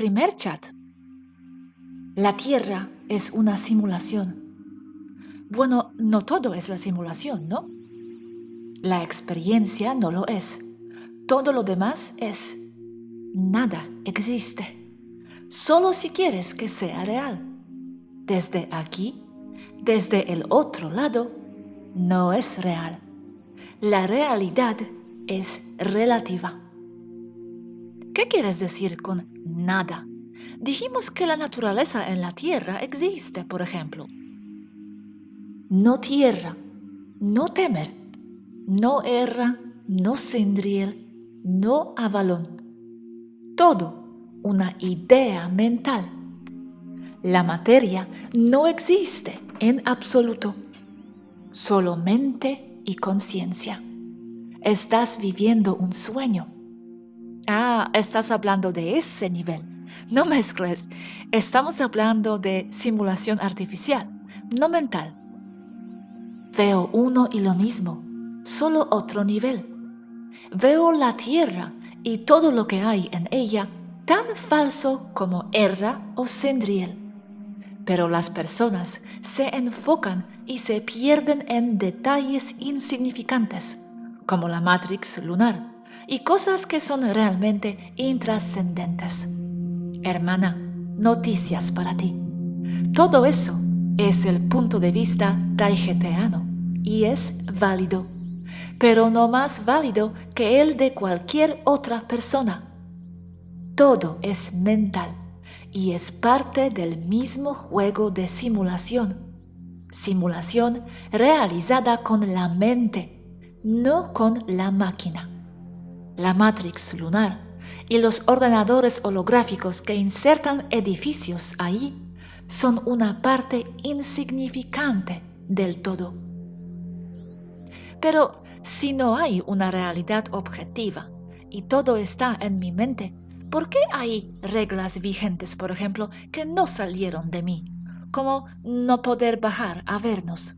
Primer chat. La Tierra es una simulación. Bueno, no todo es la simulación, ¿no? La experiencia no lo es. Todo lo demás es. Nada existe. Solo si quieres que sea real. Desde aquí, desde el otro lado, no es real. La realidad es relativa. ¿Qué quieres decir con nada? Dijimos que la naturaleza en la Tierra existe, por ejemplo. No tierra, no temer, no erra, no Sindriel, no Avalón. Todo una idea mental. La materia no existe en absoluto. Solo mente y conciencia. Estás viviendo un sueño. Estás hablando de ese nivel. No mezcles. Estamos hablando de simulación artificial, no mental. Veo uno y lo mismo, solo otro nivel. Veo la Tierra y todo lo que hay en ella tan falso como Erra o Sindriel. Pero las personas se enfocan y se pierden en detalles insignificantes, como la Matrix lunar, y cosas que son realmente intrascendentes. Hermana, noticias para ti. Todo eso es el punto de vista taijeteano y es válido, pero no más válido que el de cualquier otra persona. Todo es mental y es parte del mismo juego de simulación. Simulación realizada con la mente, no con la máquina. La Matrix lunar y los ordenadores holográficos que insertan edificios ahí son una parte insignificante del todo. Pero si no hay una realidad objetiva y todo está en mi mente, ¿por qué hay reglas vigentes, por ejemplo, que no salieron de mí, como no poder bajar a vernos?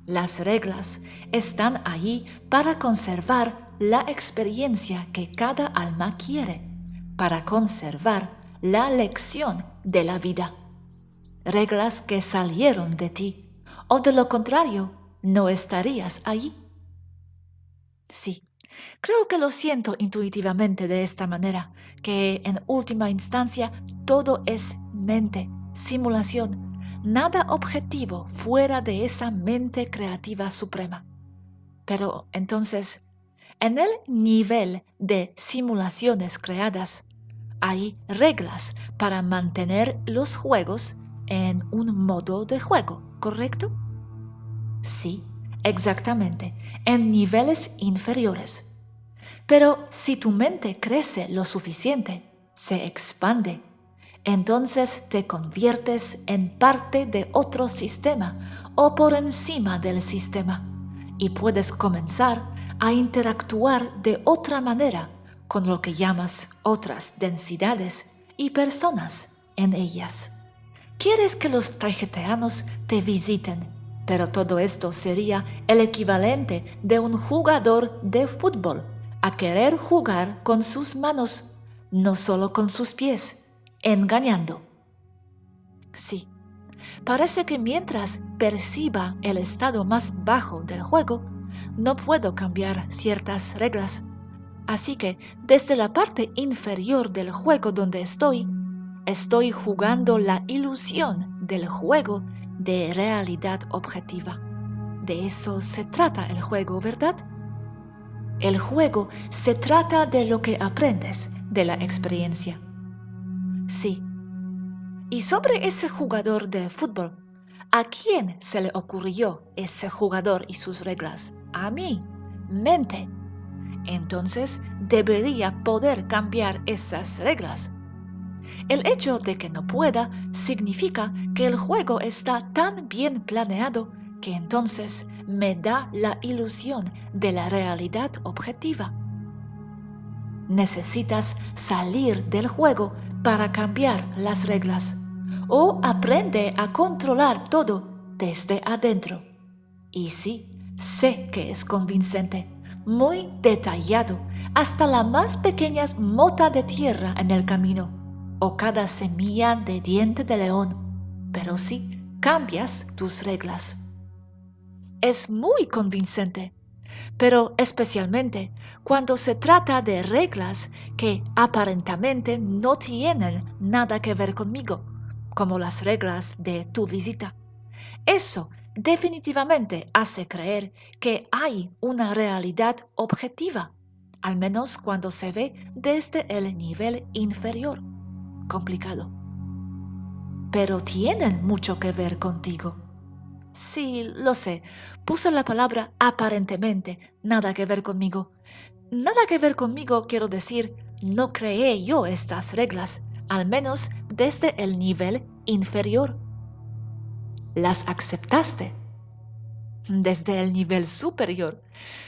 Las reglas están ahí para conservar la experiencia que cada alma quiere, para conservar la lección de la vida. Reglas que salieron de ti, o de lo contrario, no estarías allí. Sí, creo que lo siento intuitivamente de esta manera, que en última instancia todo es mente, simulación, nada objetivo fuera de esa mente creativa suprema. Pero entonces, en el nivel de simulaciones creadas, hay reglas para mantener los juegos en un modo de juego, ¿correcto? Sí, exactamente, en niveles inferiores. Pero si tu mente crece lo suficiente, se expande, entonces te conviertes en parte de otro sistema o por encima del sistema y puedes comenzar a interactuar de otra manera con lo que llamas otras densidades y personas en ellas. Quieres que los taijeteanos te visiten, pero todo esto sería el equivalente de un jugador de fútbol a querer jugar con sus manos, no solo con sus pies, engañando. Sí, parece que mientras perciba el estado más bajo del juego, no puedo cambiar ciertas reglas. Así que desde la parte inferior del juego donde estoy jugando la ilusión del juego de realidad objetiva. De eso se trata el juego, ¿verdad? El juego se trata de lo que aprendes de la experiencia. Sí. Y sobre ese jugador de fútbol, ¿a quién se le ocurrió ese jugador y sus reglas? A mí, mente. Entonces debería poder cambiar esas reglas. El hecho de que no pueda significa que el juego está tan bien planeado que entonces me da la ilusión de la realidad objetiva. Necesitas salir del juego para cambiar las reglas o aprende a controlar todo desde adentro. Y sí, sé que es convincente, muy detallado, hasta la más pequeña mota de tierra en el camino. o cada semilla de diente de león, pero sí cambias tus reglas. Es muy convincente, pero especialmente cuando se trata de reglas que aparentemente no tienen nada que ver conmigo, como las reglas de tu visita. Eso definitivamente hace creer que hay una realidad objetiva, al menos cuando se ve desde el nivel inferior. Complicado. Pero tienen mucho que ver contigo. Sí, lo sé. Puse la palabra aparentemente, nada que ver conmigo. Nada que ver conmigo quiero decir, no creé yo estas reglas, al menos desde el nivel inferior. Las aceptaste desde el nivel superior,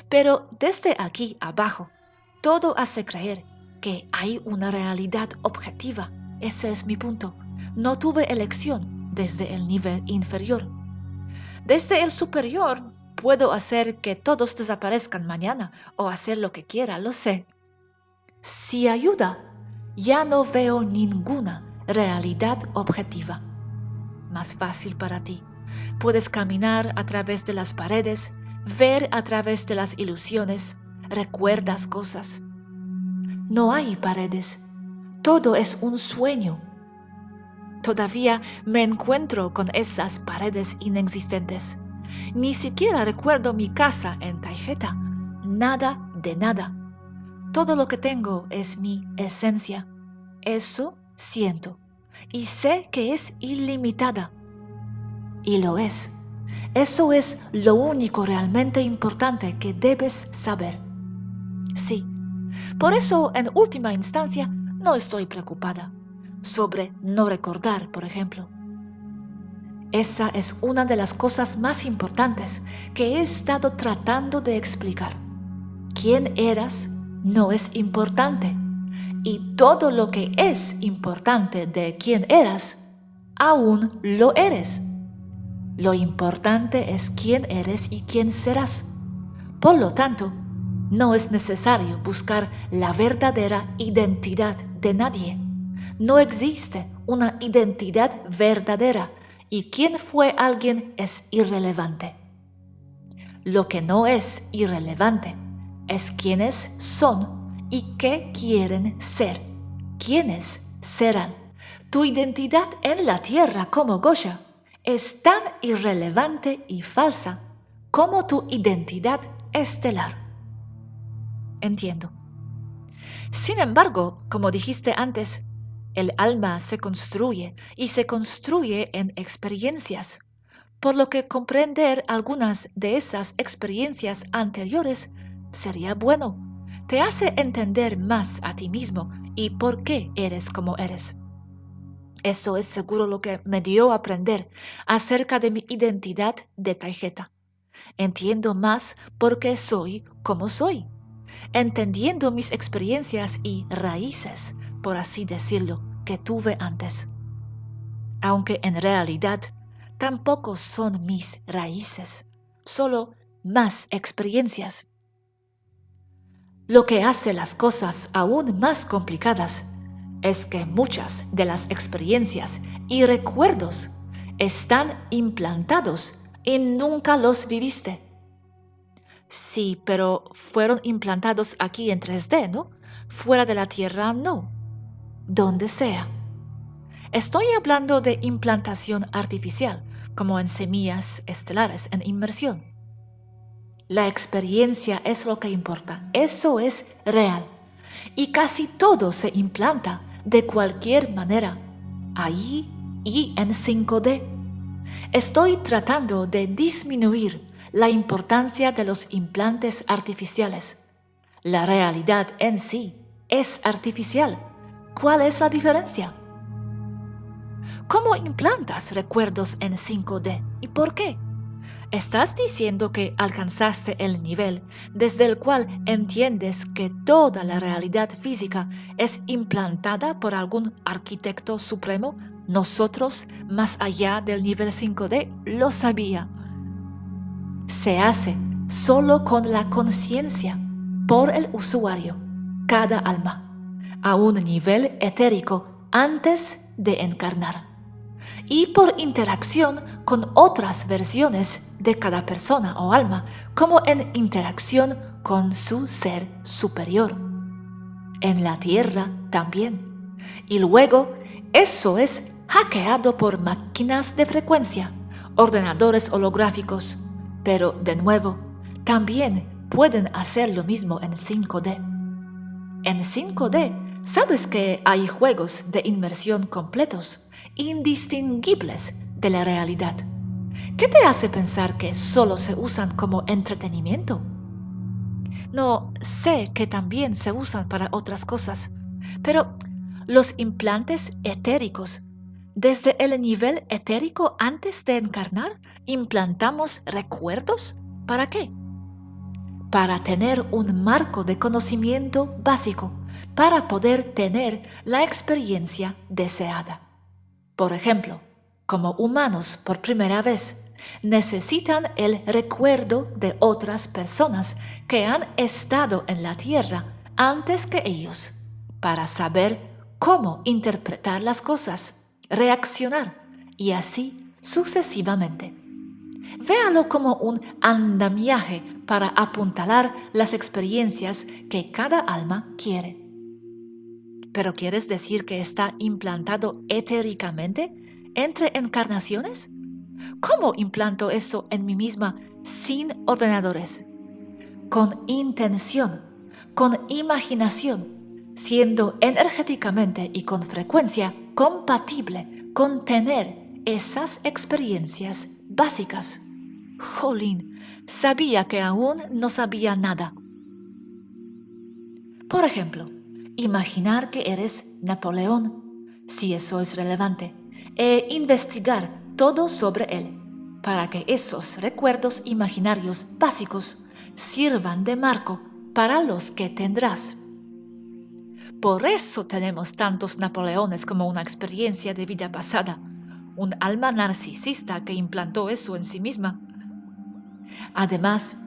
pero desde aquí abajo, todo hace creer que hay una realidad objetiva. Ese es mi punto. No tuve elección desde el nivel inferior. Desde el superior, puedo hacer que todos desaparezcan mañana o hacer lo que quiera, lo sé. Si ayuda, ya no veo ninguna realidad objetiva. Más fácil para ti. Puedes caminar a través de las paredes, ver a través de las ilusiones, recuerdas cosas. No hay paredes, todo es un sueño. Todavía me encuentro con esas paredes inexistentes. Ni siquiera recuerdo mi casa en Taijeta. Nada de nada. Todo lo que tengo es mi esencia. Eso siento. Y sé que es ilimitada. Y lo es. Eso es lo único realmente importante que debes saber. Sí. Por eso, en última instancia, no estoy preocupada. Sobre no recordar, por ejemplo. Esa es una de las cosas más importantes que he estado tratando de explicar. Quién eras no es importante, y todo lo que es importante de quién eras, aún lo eres. Lo importante es quién eres y quién serás. Por lo tanto, no es necesario buscar la verdadera identidad de nadie. No existe una identidad verdadera y quién fue alguien es irrelevante. Lo que no es irrelevante es quiénes son y qué quieren ser, quiénes serán. Tu identidad en la tierra como Gosha es tan irrelevante y falsa como tu identidad estelar. Entiendo. Sin embargo, como dijiste antes, el alma se construye y se construye en experiencias, por lo que comprender algunas de esas experiencias anteriores sería bueno. Te hace entender más a ti mismo y por qué eres como eres. Eso es seguro lo que me dio a aprender acerca de mi identidad de Taijeta. Entiendo más por qué soy como soy, entendiendo mis experiencias y raíces, por así decirlo, que tuve antes. Aunque en realidad tampoco son mis raíces, solo más experiencias. Lo que hace las cosas aún más complicadas es que muchas de las experiencias y recuerdos están implantados y nunca los viviste. Sí, pero fueron implantados aquí en 3D, ¿no? Fuera de la Tierra, no. Donde sea. Estoy hablando de implantación artificial, como en semillas estelares en inmersión. La experiencia es lo que importa, eso es real. Y casi todo se implanta de cualquier manera, ahí y en 5D. Estoy tratando de disminuir la importancia de los implantes artificiales. La realidad en sí es artificial. ¿Cuál es la diferencia? ¿Cómo implantas recuerdos en 5D y por qué? ¿Estás diciendo que alcanzaste el nivel desde el cual entiendes que toda la realidad física es implantada por algún arquitecto supremo? Nosotros, más allá del nivel 5D, lo sabía. Se hace solo con la conciencia, por el usuario, cada alma, a un nivel etérico antes de encarnar y por interacción con otras versiones de cada persona o alma, como en interacción con su ser superior. En la Tierra también. Y luego eso es hackeado por máquinas de frecuencia, ordenadores holográficos, pero de nuevo, también pueden hacer lo mismo en 5D. En 5D, sabes que hay juegos de inmersión completos, indistinguibles de la realidad. ¿Qué te hace pensar que solo se usan como entretenimiento? No, sé que también se usan para otras cosas, pero los implantes etéricos, desde el nivel etérico antes de encarnar, implantamos recuerdos. ¿Para qué? Para tener un marco de conocimiento básico, para poder tener la experiencia deseada. Por ejemplo, como humanos por primera vez, necesitan el recuerdo de otras personas que han estado en la Tierra antes que ellos, para saber cómo interpretar las cosas, reaccionar y así sucesivamente. Véalo como un andamiaje para apuntalar las experiencias que cada alma quiere. ¿Pero quieres decir que está implantado etéricamente entre encarnaciones? ¿Cómo implanto eso en mí misma sin ordenadores? Con intención, con imaginación, siendo energéticamente y con frecuencia compatible con tener esas experiencias básicas. Jolín, sabía que aún no sabía nada. Por ejemplo, imaginar que eres Napoleón, si eso es relevante, e investigar todo sobre él, para que esos recuerdos imaginarios básicos sirvan de marco para los que tendrás. Por eso tenemos tantos Napoleones como una experiencia de vida pasada, un alma narcisista que implantó eso en sí misma. Además,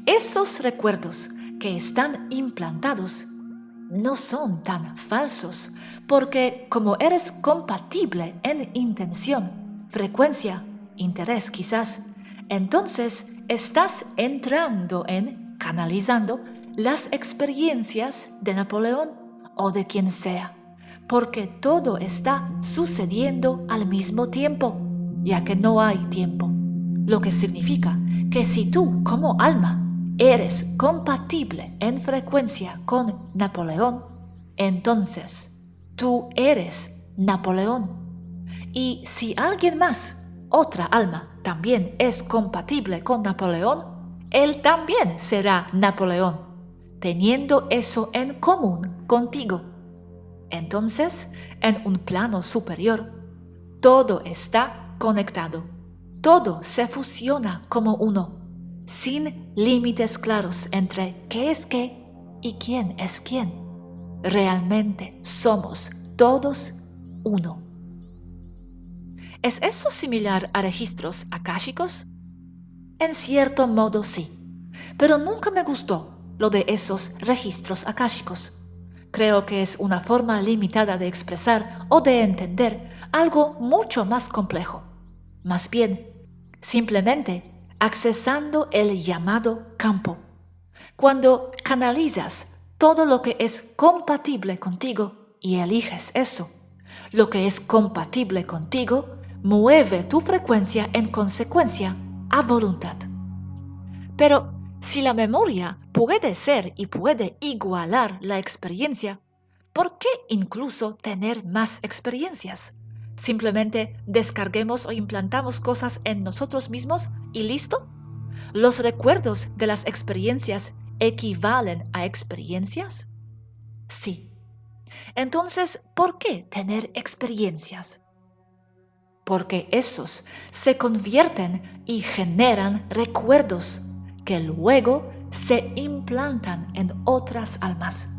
esos recuerdos que están implantados no son tan falsos, porque como eres compatible en intención, frecuencia, interés quizás, entonces estás entrando canalizando las experiencias de Napoleón o de quien sea, porque todo está sucediendo al mismo tiempo, ya que no hay tiempo, lo que significa que si tú como alma eres compatible en frecuencia con Napoleón, entonces tú eres Napoleón. Y si alguien más, otra alma, también es compatible con Napoleón, él también será Napoleón, teniendo eso en común contigo. Entonces, en un plano superior, todo está conectado, todo se fusiona como uno, sin límites claros entre qué es qué y quién es quién. Realmente somos todos uno. ¿Es eso similar a registros akáshicos? En cierto modo sí, pero nunca me gustó lo de esos registros akáshicos. Creo que es una forma limitada de expresar o de entender algo mucho más complejo. Más bien, simplemente accesando el llamado campo. Cuando canalizas todo lo que es compatible contigo y eliges eso, lo que es compatible contigo mueve tu frecuencia en consecuencia a voluntad. Pero si la memoria puede ser y puede igualar la experiencia, ¿por qué incluso tener más experiencias? Simplemente descarguemos o implantamos cosas en nosotros mismos y listo. ¿Los recuerdos de las experiencias equivalen a experiencias? Sí. Entonces, ¿por qué tener experiencias? Porque esos se convierten y generan recuerdos que luego se implantan en otras almas.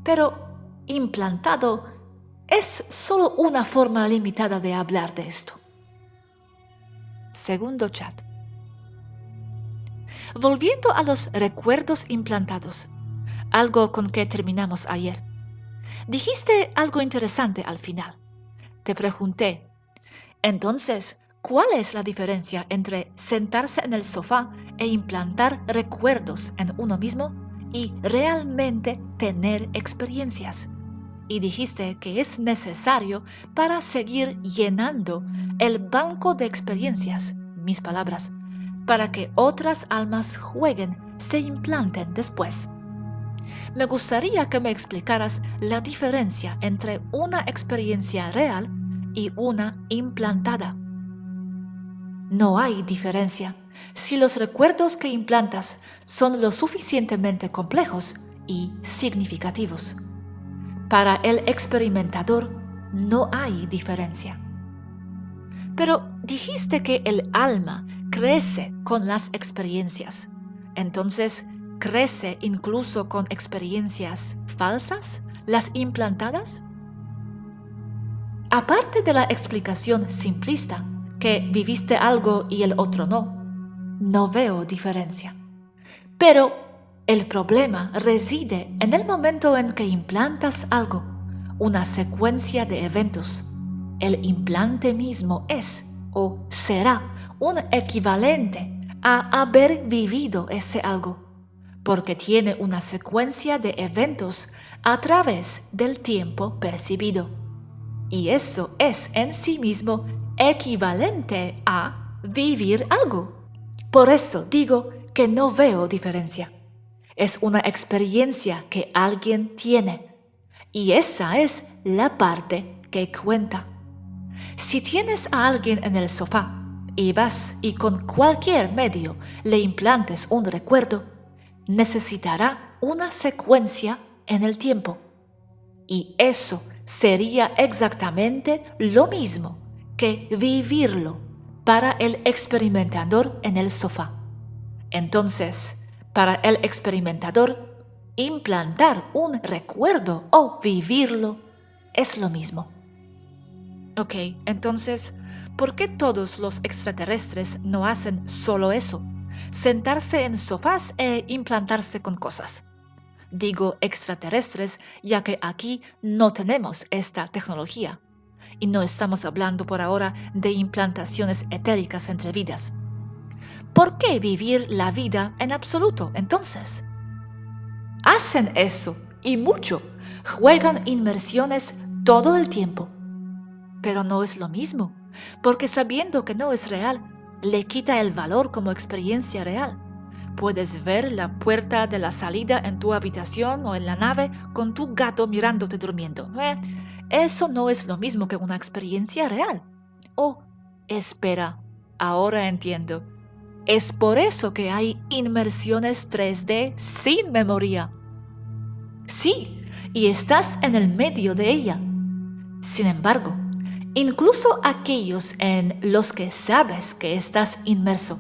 Pero implantado es solo una forma limitada de hablar de esto. Segundo chat. Volviendo a los recuerdos implantados, algo con que terminamos ayer. Dijiste algo interesante al final. te pregunté, entonces, ¿cuál es la diferencia entre sentarse en el sofá e implantar recuerdos en uno mismo y realmente tener experiencias? Y dijiste que es necesario para seguir llenando el banco de experiencias, mis palabras, para que otras almas jueguen, se implanten después. Me gustaría que me explicaras la diferencia entre una experiencia real y una implantada. No hay diferencia si los recuerdos que implantas son lo suficientemente complejos y significativos. Para el experimentador no hay diferencia. Pero dijiste que el alma crece con las experiencias. Entonces, ¿crece incluso con experiencias falsas, las implantadas? Aparte de la explicación simplista, que viviste algo y el otro no veo diferencia. Pero el problema reside en el momento en que implantas algo, una secuencia de eventos. El implante mismo es o será un equivalente a haber vivido ese algo, porque tiene una secuencia de eventos a través del tiempo percibido. Y eso es en sí mismo equivalente a vivir algo. Por eso digo que no veo diferencia. Es una experiencia que alguien tiene. Y esa es la parte que cuenta. Si tienes a alguien en el sofá y vas y con cualquier medio le implantes un recuerdo, necesitará una secuencia en el tiempo. Y eso sería exactamente lo mismo que vivirlo para el experimentador en el sofá. Entonces, para el experimentador, implantar un recuerdo o vivirlo es lo mismo. Ok, entonces, ¿por qué todos los extraterrestres no hacen solo eso? Sentarse en sofás e implantarse con cosas. Digo extraterrestres ya que aquí no tenemos esta tecnología. Y no estamos hablando por ahora de implantaciones etéricas entre vidas. ¿Por qué vivir la vida en absoluto, entonces? Hacen eso, y mucho. Juegan inmersiones todo el tiempo. Pero no es lo mismo, porque sabiendo que no es real, le quita el valor como experiencia real. Puedes ver la puerta de la salida en tu habitación o en la nave con tu gato mirándote durmiendo. Eso no es lo mismo que una experiencia real. Oh, espera, ahora entiendo. Es por eso que hay inmersiones 3D sin memoria. Sí, y estás en el medio de ella. Sin embargo, incluso aquellos en los que sabes que estás inmerso,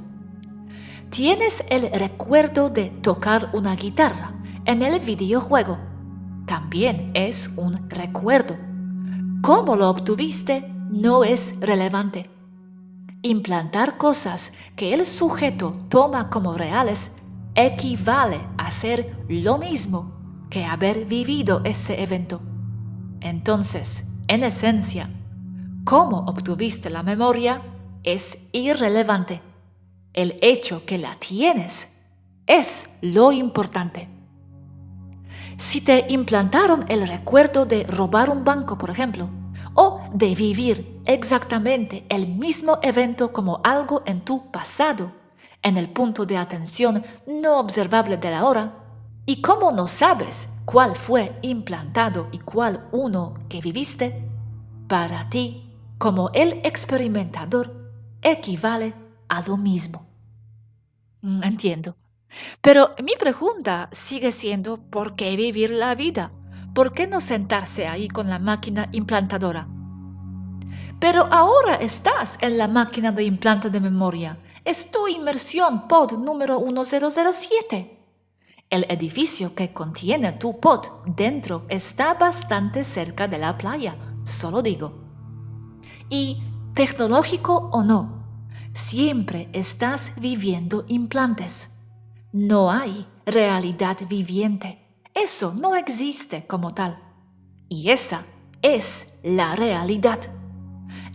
tienes el recuerdo de tocar una guitarra en el videojuego. También es un recuerdo. Cómo lo obtuviste no es relevante. Implantar cosas que el sujeto toma como reales equivale a ser lo mismo que haber vivido ese evento. Entonces, en esencia, cómo obtuviste la memoria es irrelevante. El hecho que la tienes es lo importante. Si te implantaron el recuerdo de robar un banco, por ejemplo, o de vivir exactamente el mismo evento como algo en tu pasado, en el punto de atención no observable de la hora, y como no sabes cuál fue implantado y cuál uno que viviste, para ti, como el experimentador, equivale a lo mismo. Entiendo. Pero mi pregunta sigue siendo ¿por qué vivir la vida? ¿Por qué no sentarse ahí con la máquina implantadora? Pero ahora estás en la máquina de implante de memoria. Es tu inmersión pod número 1007. El edificio que contiene tu pod dentro está bastante cerca de la playa, solo digo. Y, tecnológico o no, siempre estás viviendo implantes. No hay realidad viviente. Eso no existe como tal. Y esa es la realidad.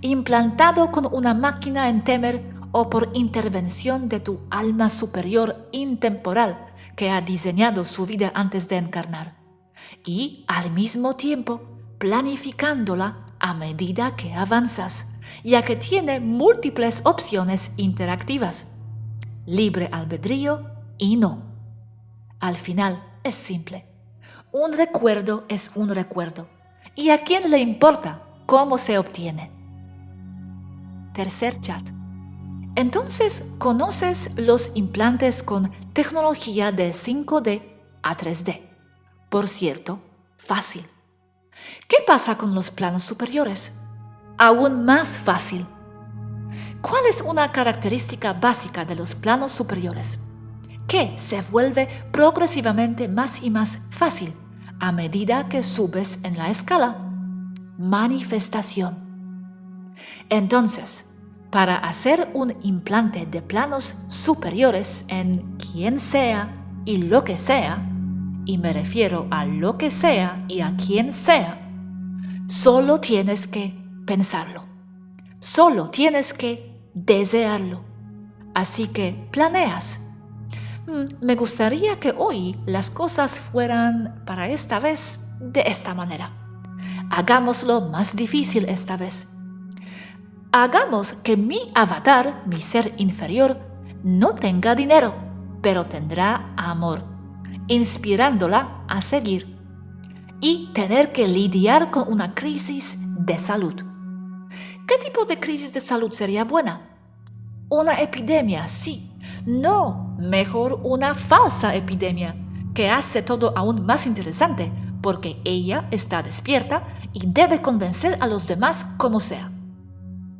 implantado con una máquina en Temer o por intervención de tu alma superior intemporal que ha diseñado su vida antes de encarnar, y al mismo tiempo planificándola a medida que avanzas, ya que tiene múltiples opciones interactivas, libre albedrío y no. Al final es simple. Un recuerdo es un recuerdo, y a quién le importa cómo se obtiene. Tercer chat. Entonces, ¿conoces los implantes con tecnología de 5D a 3D? Por cierto, fácil. ¿Qué pasa con los planos superiores? Aún más fácil. ¿Cuál es una característica básica de los planos superiores? Que se vuelve progresivamente más y más fácil a medida que subes en la escala. Manifestación. Entonces, para hacer un implante de planos superiores en quien sea y lo que sea, y me refiero a lo que sea y a quien sea, solo tienes que pensarlo. Solo tienes que desearlo. Así que planeas. Me gustaría que hoy las cosas fueran para esta vez de esta manera. Hagámoslo más difícil esta vez. Hagamos que mi avatar, mi ser inferior, no tenga dinero, pero tendrá amor, inspirándola a seguir y tener que lidiar con una crisis de salud. ¿Qué tipo de crisis de salud sería buena? Una epidemia, sí. No, mejor una falsa epidemia, que hace todo aún más interesante, porque ella está despierta y debe convencer a los demás como sea.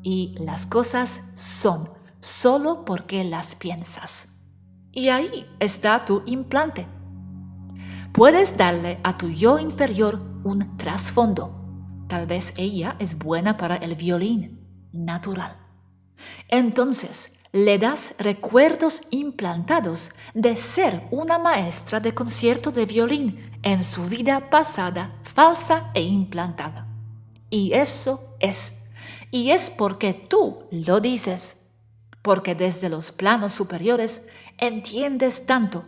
Y las cosas son solo porque las piensas. Y ahí está tu implante. Puedes darle a tu yo inferior un trasfondo. Tal vez ella es buena para el violín, natural. Entonces, le das recuerdos implantados de ser una maestra de concierto de violín en su vida pasada, falsa e implantada. Y eso es. Y es porque tú lo dices. Porque desde los planos superiores entiendes tanto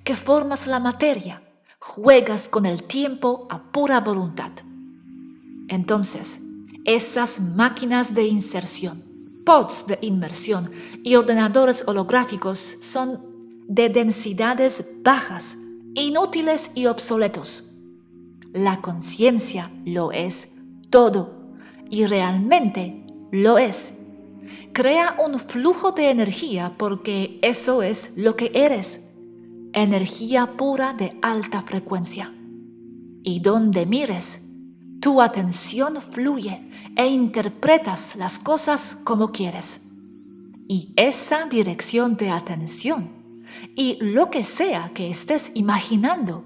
que formas la materia, juegas con el tiempo a pura voluntad. Entonces, esas máquinas de inserción, pods de inmersión y ordenadores holográficos son de densidades bajas, inútiles y obsoletos. La conciencia lo es todo y realmente lo es. Crea un flujo de energía porque eso es lo que eres, energía pura de alta frecuencia. Y donde mires, tu atención fluye e interpretas las cosas como quieres. Y esa dirección de atención y lo que sea que estés imaginando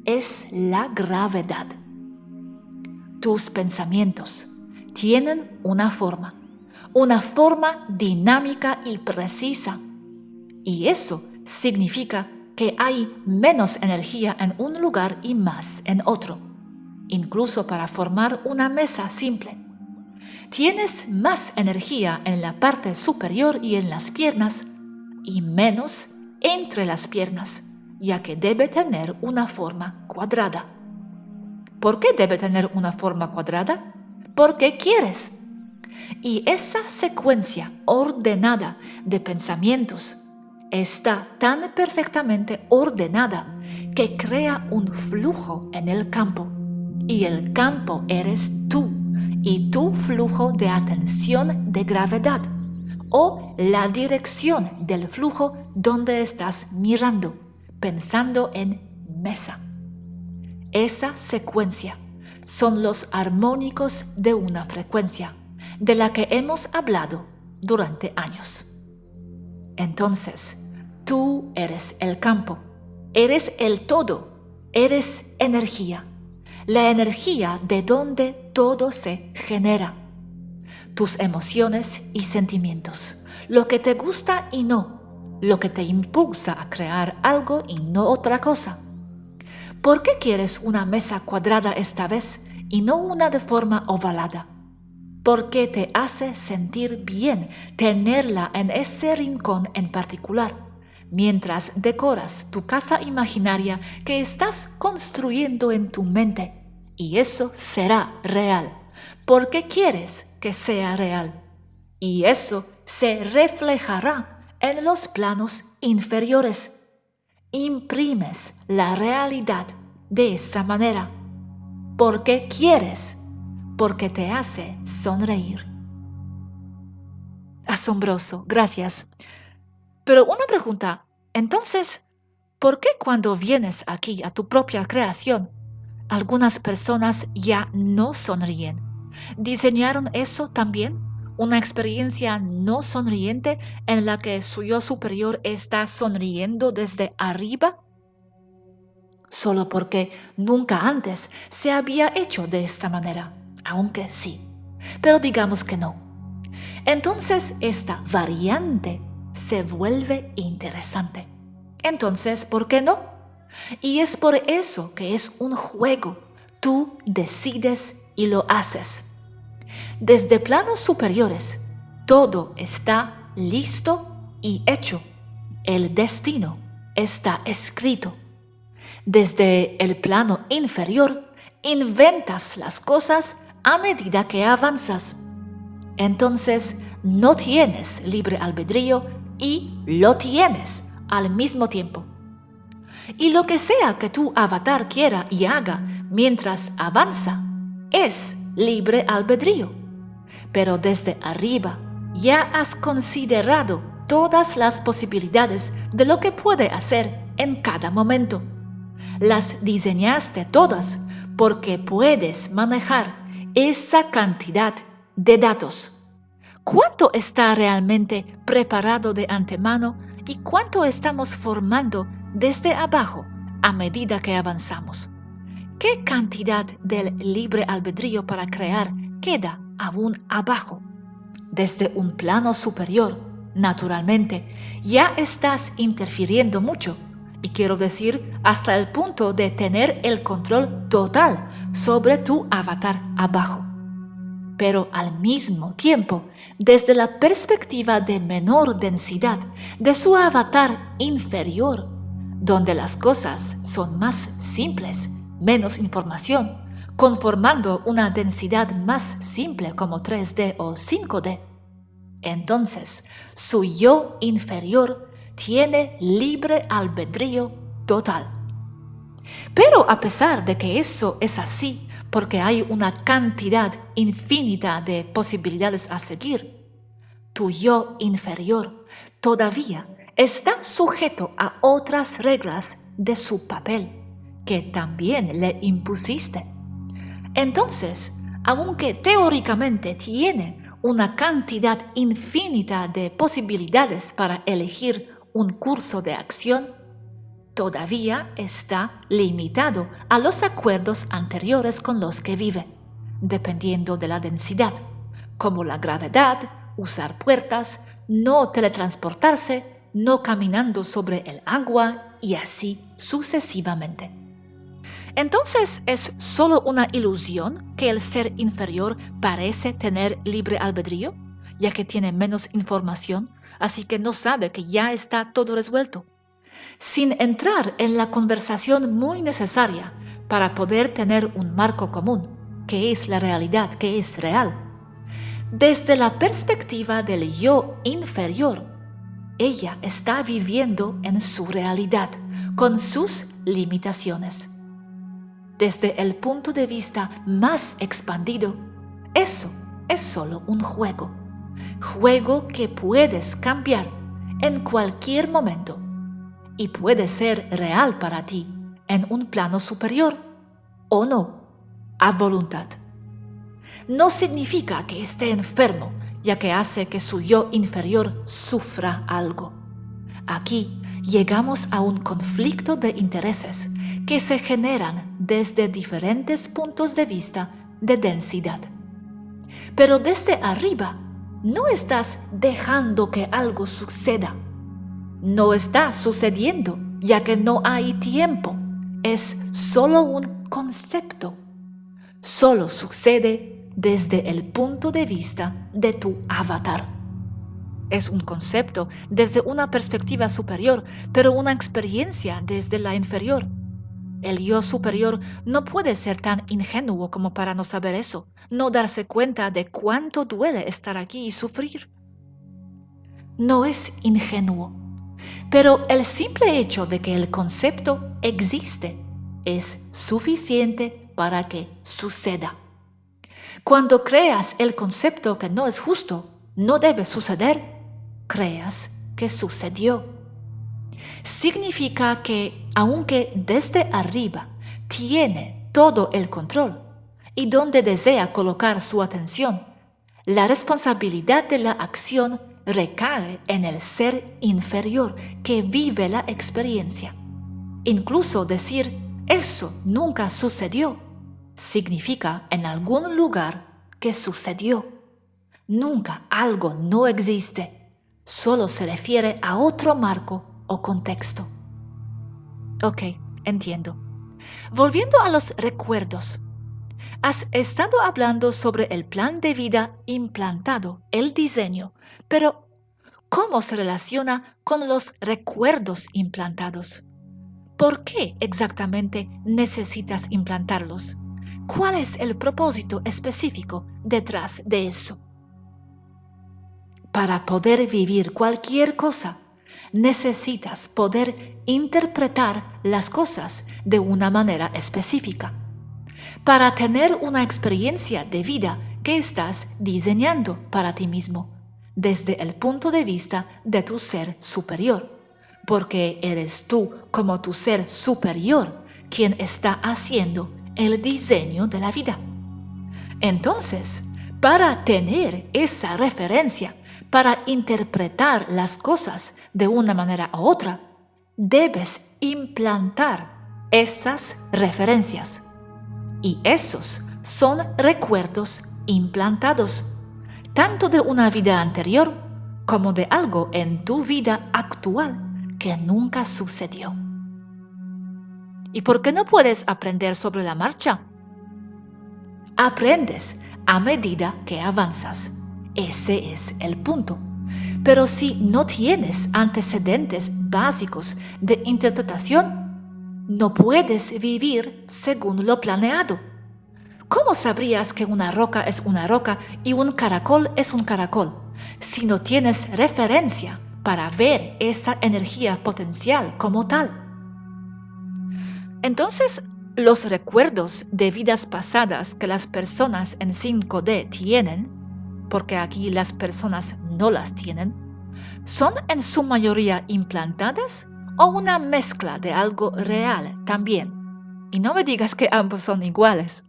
es la gravedad. Tus pensamientos tienen una forma dinámica y precisa. Y eso significa que hay menos energía en un lugar y más en otro, incluso para formar una mesa simple. Tienes más energía en la parte superior y en las piernas, y menos entre las piernas, ya que debe tener una forma cuadrada. ¿Por qué debe tener una forma cuadrada? Porque quieres. Y esa secuencia ordenada de pensamientos está tan perfectamente ordenada que crea un flujo en el campo. Y el campo eres tú y tu flujo de atención de gravedad o la dirección del flujo donde estás mirando, pensando en mesa. Esa secuencia son los armónicos de una frecuencia de la que hemos hablado durante años. Entonces, tú eres el campo, eres el todo, eres energía, la energía de donde todo se genera. Tus emociones y sentimientos, lo que te gusta y no, lo que te impulsa a crear algo y no otra cosa. ¿Por qué quieres una mesa cuadrada esta vez y no una de forma ovalada? porque te hace sentir bien tenerla en ese rincón en particular, mientras decoras tu casa imaginaria que estás construyendo en tu mente. Y eso será real, porque quieres que sea real. Y eso se reflejará en los planos inferiores. Imprimes la realidad de esta manera, porque quieres, porque te hace sonreír. Asombroso, gracias. Pero una pregunta, entonces, ¿por qué cuando vienes aquí a tu propia creación, algunas personas ya no sonríen? ¿Diseñaron eso también? ¿Una experiencia no sonriente en la que su yo superior está sonriendo desde arriba? Solo porque nunca antes se había hecho de esta manera, aunque sí. Pero digamos que no. Entonces esta variante se vuelve interesante. Entonces, ¿por qué no? Y es por eso que es un juego. Tú decides y lo haces. Desde planos superiores, todo está listo y hecho. El destino está escrito. Desde el plano inferior, inventas las cosas a medida que avanzas. Entonces, no tienes libre albedrío y lo tienes al mismo tiempo. Y lo que sea que tu avatar quiera y haga mientras avanza, es libre albedrío. Pero desde arriba ya has considerado todas las posibilidades de lo que puede hacer en cada momento. Las diseñaste todas porque puedes manejar esa cantidad de datos. ¿Cuánto está realmente preparado de antemano y cuánto estamos formando desde abajo a medida que avanzamos? ¿Qué cantidad del libre albedrío para crear queda aún abajo? Desde un plano superior, naturalmente, ya estás interfiriendo mucho, y quiero decir hasta el punto de tener el control total sobre tu avatar abajo. Pero al mismo tiempo, desde la perspectiva de menor densidad de su avatar inferior, donde las cosas son más simples, menos información, conformando una densidad más simple como 3D o 5D, entonces su yo inferior tiene libre albedrío total. Pero a pesar de que eso es así, porque hay una cantidad infinita de posibilidades a seguir, tu yo inferior todavía está sujeto a otras reglas de su papel que también le impusiste. Entonces, aunque teóricamente tiene una cantidad infinita de posibilidades para elegir un curso de acción, todavía está limitado a los acuerdos anteriores con los que vive, dependiendo de la densidad, como la gravedad, usar puertas, no teletransportarse, no caminando sobre el agua y así sucesivamente. Entonces, ¿es solo una ilusión que el ser inferior parece tener libre albedrío, ya que tiene menos información, así que no sabe que ya está todo resuelto? Sin entrar en la conversación muy necesaria para poder tener un marco común, que es la realidad, que es real. Desde la perspectiva del yo inferior, ella está viviendo en su realidad, con sus limitaciones. Desde el punto de vista más expandido, eso es solo un juego. Juego que puedes cambiar en cualquier momento y puede ser real para ti en un plano superior o no, a voluntad. No significa que esté enfermo, ya que hace que su yo inferior sufra algo. Aquí llegamos a un conflicto de intereses que se generan desde diferentes puntos de vista de densidad. Pero desde arriba, no estás dejando que algo suceda. No está sucediendo, ya que no hay tiempo. Es solo un concepto. Solo sucede desde el punto de vista de tu avatar. Es un concepto desde una perspectiva superior, pero una experiencia desde la inferior. El yo superior no puede ser tan ingenuo como para no saber eso, no darse cuenta de cuánto duele estar aquí y sufrir. No es ingenuo, pero el simple hecho de que el concepto existe es suficiente para que suceda. Cuando creas el concepto que no es justo, no debe suceder, creas que sucedió. Significa que, aunque desde arriba tiene todo el control y donde desea colocar su atención, la responsabilidad de la acción recae en el ser inferior que vive la experiencia. Incluso decir "eso nunca sucedió" significa en algún lugar que sucedió. Nunca algo no existe, solo se refiere a otro marco o contexto. Ok, entiendo. Volviendo a los recuerdos. Has estado hablando sobre el plan de vida implantado, el diseño, pero ¿cómo se relaciona con los recuerdos implantados? ¿Por qué exactamente necesitas implantarlos? ¿Cuál es el propósito específico detrás de eso? Para poder vivir cualquier cosa, necesitas poder interpretar las cosas de una manera específica. Para tener una experiencia de vida que estás diseñando para ti mismo, desde el punto de vista de tu ser superior, porque eres tú como tu ser superior quien está haciendo el diseño de la vida. Entonces, para tener esa referencia, para interpretar las cosas de una manera u otra, debes implantar esas referencias. Y esos son recuerdos implantados, tanto de una vida anterior como de algo en tu vida actual que nunca sucedió. ¿Y por qué no puedes aprender sobre la marcha? Aprendes a medida que avanzas. Ese es el punto. Pero si no tienes antecedentes básicos de interpretación, no puedes vivir según lo planeado. ¿Cómo sabrías que una roca es una roca y un caracol es un caracol si no tienes referencia para ver esa energía potencial como tal? Entonces, los recuerdos de vidas pasadas que las personas en 5D tienen, porque aquí las personas no las tienen, ¿son en su mayoría implantadas o una mezcla de algo real también? Y no me digas que ambos son iguales.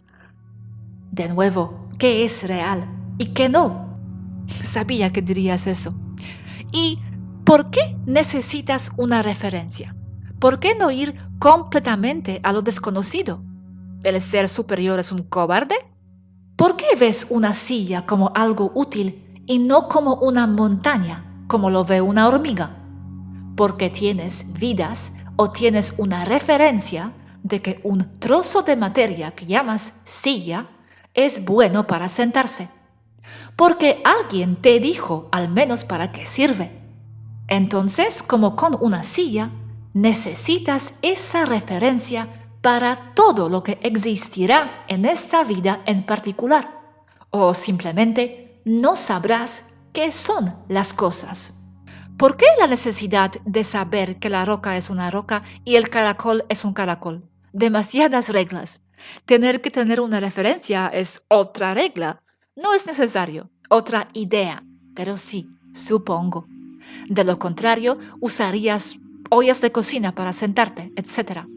De nuevo, ¿qué es real y qué no? Sabía que dirías eso. ¿Y por qué necesitas una referencia? ¿Por qué no ir completamente a lo desconocido? ¿El ser superior es un cobarde? ¿Por qué ves una silla como algo útil y no como una montaña, como lo ve una hormiga? Porque tienes vidas o tienes una referencia de que un trozo de materia que llamas silla es bueno para sentarse. Porque alguien te dijo al menos para qué sirve. Entonces, como con una silla, necesitas esa referencia para todo lo que existirá en esta vida en particular, o simplemente no sabrás qué son las cosas. ¿Por qué la necesidad de saber que la roca es una roca y el caracol es un caracol? Demasiadas reglas. Tener que tener una referencia es otra regla. No es necesario, otra idea, pero sí, supongo. De lo contrario, usarías ollas de cocina para sentarte, etc.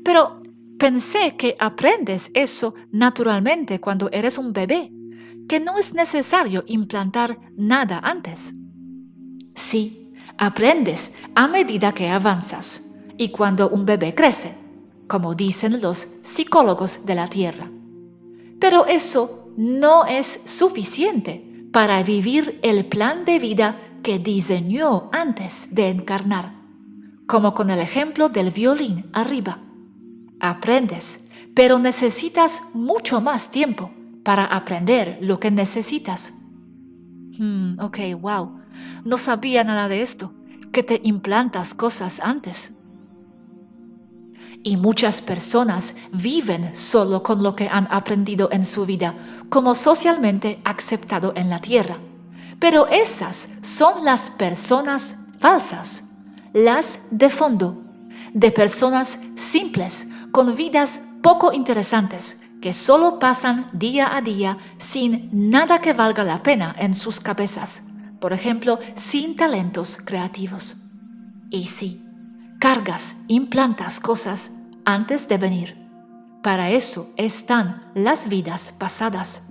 Pero pensé que aprendes eso naturalmente cuando eres un bebé, que no es necesario implantar nada antes. Sí, aprendes a medida que avanzas y cuando un bebé crece, como dicen los psicólogos de la Tierra. Pero eso no es suficiente para vivir el plan de vida que diseñó antes de encarnar, como con el ejemplo del violín arriba. Aprendes, pero necesitas mucho más tiempo para aprender lo que necesitas. Ok, wow. No sabía nada de esto, que te implantas cosas antes. Y muchas personas viven solo con lo que han aprendido en su vida, como socialmente aceptado en la tierra. Pero esas son las personas falsas, las de fondo, de personas simples, con vidas poco interesantes, que solo pasan día a día sin nada que valga la pena en sus cabezas, por ejemplo, sin talentos creativos. Y sí, cargas, implantas cosas antes de venir. Para eso están las vidas pasadas.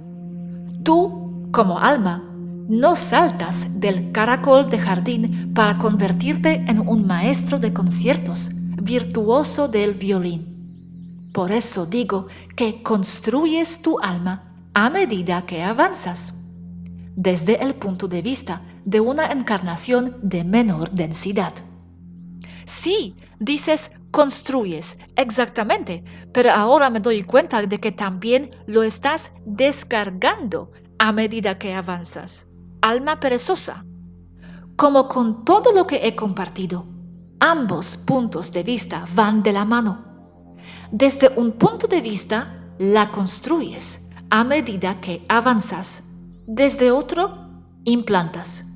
Tú, como alma, no saltas del caracol de jardín para convertirte en un maestro de conciertos, virtuoso del violín. Por eso digo que construyes tu alma a medida que avanzas, desde el punto de vista de una encarnación de menor densidad. Sí, dices construyes, exactamente, pero ahora me doy cuenta de que también lo estás descargando a medida que avanzas. Alma perezosa. Como con todo lo que he compartido, ambos puntos de vista van de la mano. Desde un punto de vista, la construyes a medida que avanzas. Desde otro, implantas.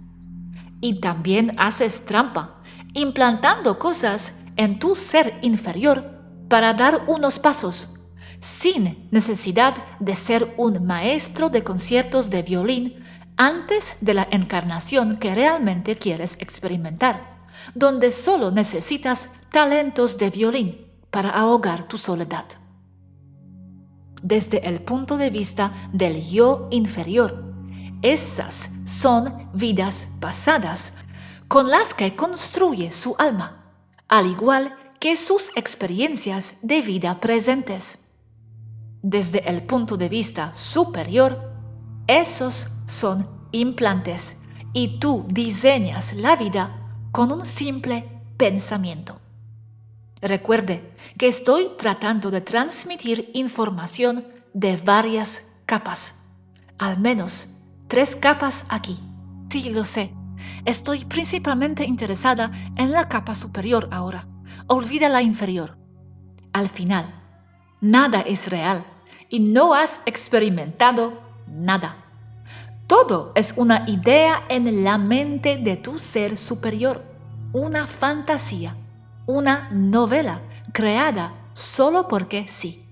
Y también haces trampa, implantando cosas en tu ser inferior para dar unos pasos, sin necesidad de ser un maestro de conciertos de violín antes de la encarnación que realmente quieres experimentar, donde solo necesitas talentos de violín para ahogar tu soledad. Desde el punto de vista del yo inferior, esas son vidas pasadas con las que construye su alma, al igual que sus experiencias de vida presentes. Desde el punto de vista superior, esos son implantes y tú diseñas la vida con un simple pensamiento. Recuerde que estoy tratando de transmitir información de varias capas, al menos 3 capas aquí. Sí, lo sé. Estoy principalmente interesada en la capa superior ahora. Olvida la inferior. Al final, nada es real y no has experimentado nada. Todo es una idea en la mente de tu ser superior, una fantasía, una novela creada solo porque sí.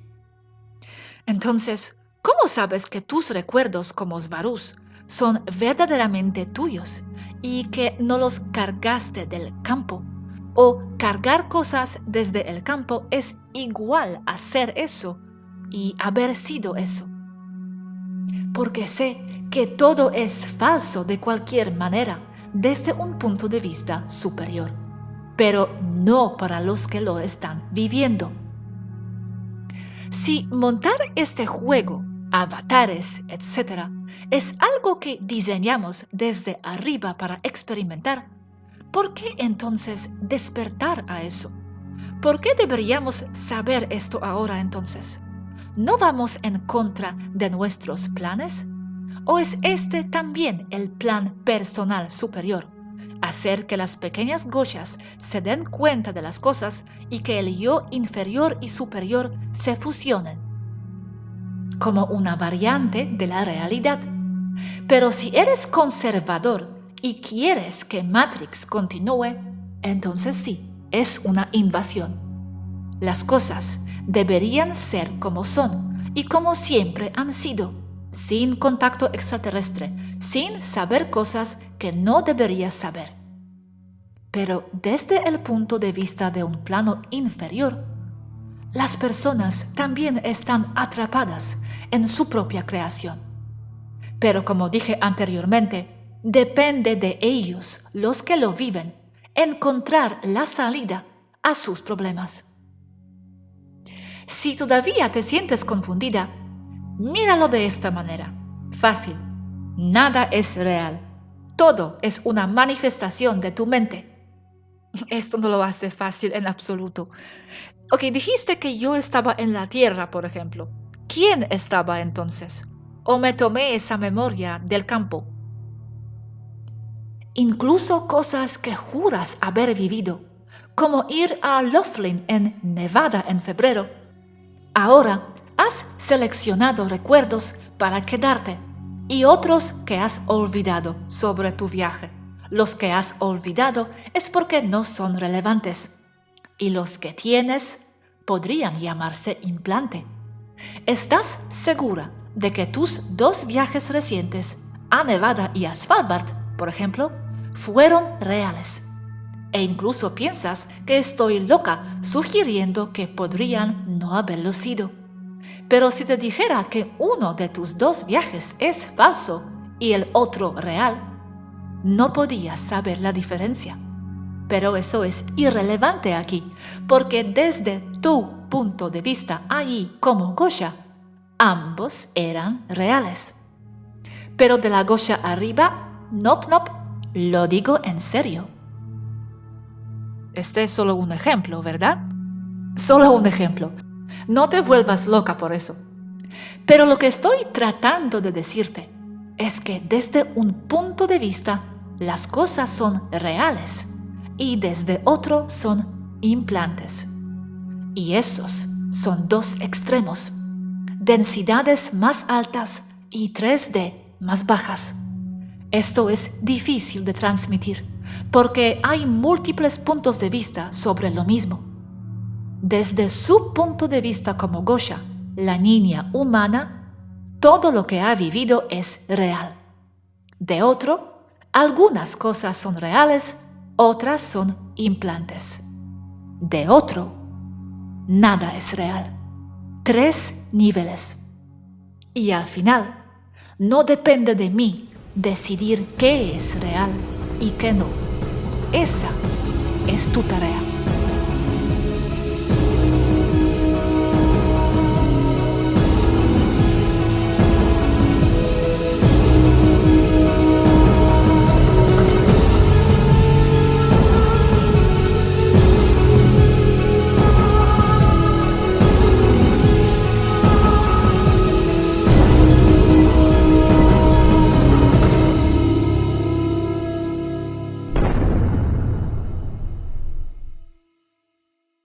Entonces, ¿cómo sabes que tus recuerdos como Svarús son verdaderamente tuyos y que no los cargaste del campo? O cargar cosas desde el campo es igual a ser eso y haber sido eso. Porque sé que todo es falso de cualquier manera desde un punto de vista superior, pero no para los que lo están viviendo. Si montar este juego, avatares, etc., es algo que diseñamos desde arriba para experimentar, ¿por qué entonces despertar a eso? ¿Por qué deberíamos saber esto ahora entonces? ¿No vamos en contra de nuestros planes? ¿O es este también el plan personal superior? Hacer que las pequeñas gochas se den cuenta de las cosas y que el yo inferior y superior se fusionen como una variante de la realidad. Pero si eres conservador y quieres que Matrix continúe, entonces sí, es una invasión. Las cosas deberían ser como son y como siempre han sido, sin contacto extraterrestre, sin saber cosas que no deberías saber. Pero desde el punto de vista de un plano inferior, las personas también están atrapadas en su propia creación. Pero como dije anteriormente, depende de ellos, los que lo viven, encontrar la salida a sus problemas. Si todavía te sientes confundida, míralo de esta manera. Fácil. Nada es real. Todo es una manifestación de tu mente. Esto no lo hace fácil en absoluto. Ok, dijiste que yo estaba en la Tierra, por ejemplo. ¿Quién estaba entonces? o me tomé esa memoria del campo. Incluso cosas que juras haber vivido, como ir a Laughlin en Nevada en febrero. Ahora has seleccionado recuerdos para quedarte y otros que has olvidado sobre tu viaje. Los que has olvidado es porque no son relevantes y los que tienes podrían llamarse implante. ¿Estás segura de que tus 2 viajes recientes a Nevada y a Svalbard, por ejemplo, fueron reales? E incluso piensas que estoy loca sugiriendo que podrían no haberlo sido. Pero si te dijera que uno de tus 2 viajes es falso y el otro real, no podías saber la diferencia. Pero eso es irrelevante aquí, porque desde tu punto de vista ahí como Gosha, ambos eran reales. Pero de la Gosha arriba, nop, lo digo en serio. Este es solo un ejemplo, ¿verdad? Solo un ejemplo. No te vuelvas loca por eso. Pero lo que estoy tratando de decirte es que desde un punto de vista, las cosas son reales y desde otro son implantes. Y esos son 2 extremos, densidades más altas y 3D más bajas. Esto es difícil de transmitir porque hay múltiples puntos de vista sobre lo mismo. Desde su punto de vista como Gosha, la niña humana, todo lo que ha vivido es real. De otro, algunas cosas son reales, otras son implantes. De otro, nada es real. 3 niveles. Y al final, no depende de mí decidir qué es real y qué no. Esa es tu tarea.